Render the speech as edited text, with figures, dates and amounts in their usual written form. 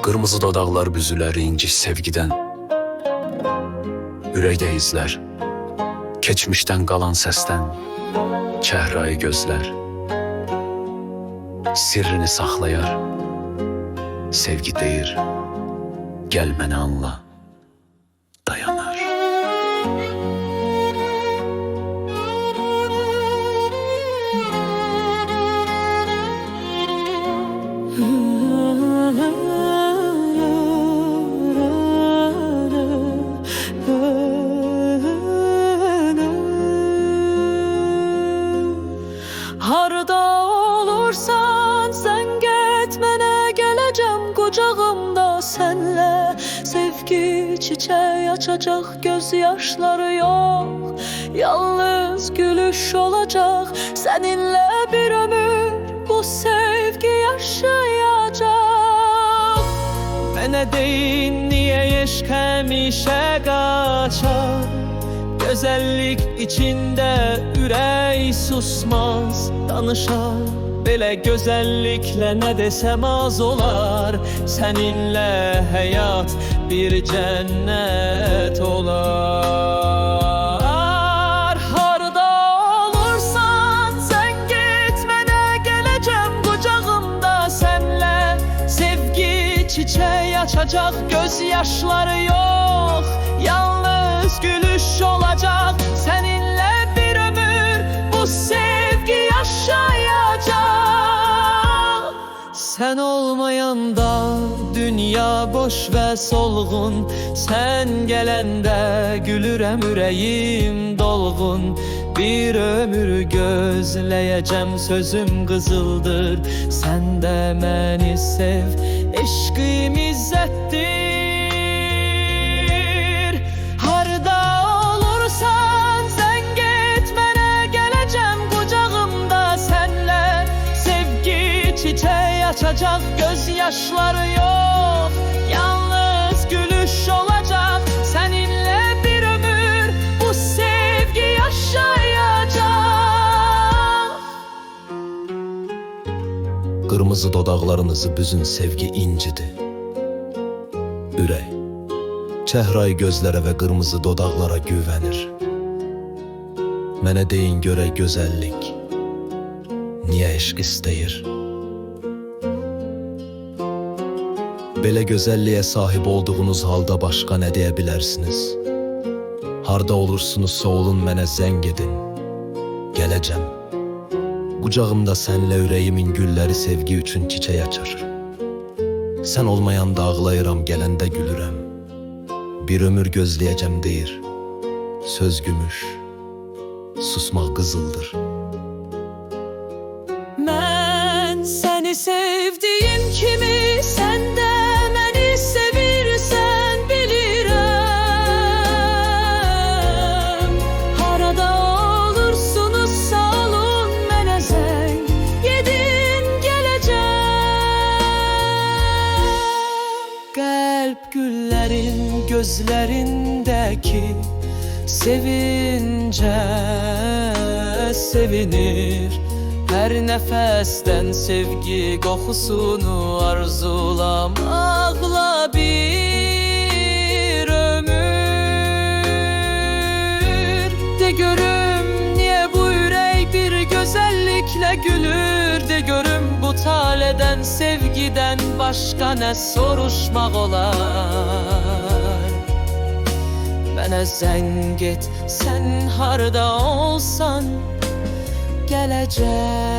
Kırmızı dodaqlar büzülər inci sevgidən. Ürəkdə izlər, keçmişdən qalan səsdən. Çəhrayı gözlər, sirrini saxlayar. Sevgi deyir, gəl məni anla, dayanar. Harda olursan zəng et mənə, gələcəm qucağımda sənlə. Sevgi çiçeği açacak, gözyaşları yok, yalnız gülüş olacak. Seninle bir ömür bu sevgi yaşayacak. Mənə deyin niye eşq həmişə qaçar? Güzellik içinde ürək susmaz, danışar. Belə gözəlliklə nə desəm az olar. Səninlə həyat bir cənnət olar. Harda olursan zəng et mənə, gələcəm qucağımda sənlə. Sevgi çiçeği açacak, gözyaşları yok, yalnız gülüş olacak. Seninle bir ömür bu sevgi yaşayacak. Sen olmayanda dünya boş ve solgun. Sen gelende gülürem, yüreğim dolgun. Bir ömür gözleyeceğim, sözüm kızıldır. Sen de beni sev, eşkim izzettir. Harda olursan zəng et mənə, gələcəm qucağımda sənlə. Sevgi çiçeği açacak, gözyaşları yok, yalnız gülüş olacak. Seninle bir ömür bu sevgi yaşayacak. Kırmızı dodaqlarınızı büzün sevgi incidir. Ürək, çəhrayı gözlərə və qırmızı dodaqlara güvənir. Mənə deyin görək gözəllik niyə eşq istəyir? Belə gözəlliyə sahib olduğunuz halda başqa nə deyə bilərsiniz? Harda olursunuzsa olun mənə zəng edin, gələcəm. Qucağımda sənlə ürəyimin gülləri sevgi üçün çiçək açar. Sən olmayanda ağlayıram, gələndə gülürəm. Bir ömür gözləyəcəm deyir, söz gümüş, susmaq qızıldır. Mən səni sevdiyim kimi sən də məni sevirsən bilirəm. Harada olursunuzsa olun mənə zəng edin, gələcəm. Qəlb güllərin gözlərindəki sevincə sevinir. Her nefesten sevgi kokusunu arzulamakla bir ömür. De görüm niye bu yürek bir güzellikle gülür. De görüm bu taleden sevgiden başka ne soruşmak olar. Mənə zəng et sen harda olsan, gələcəm.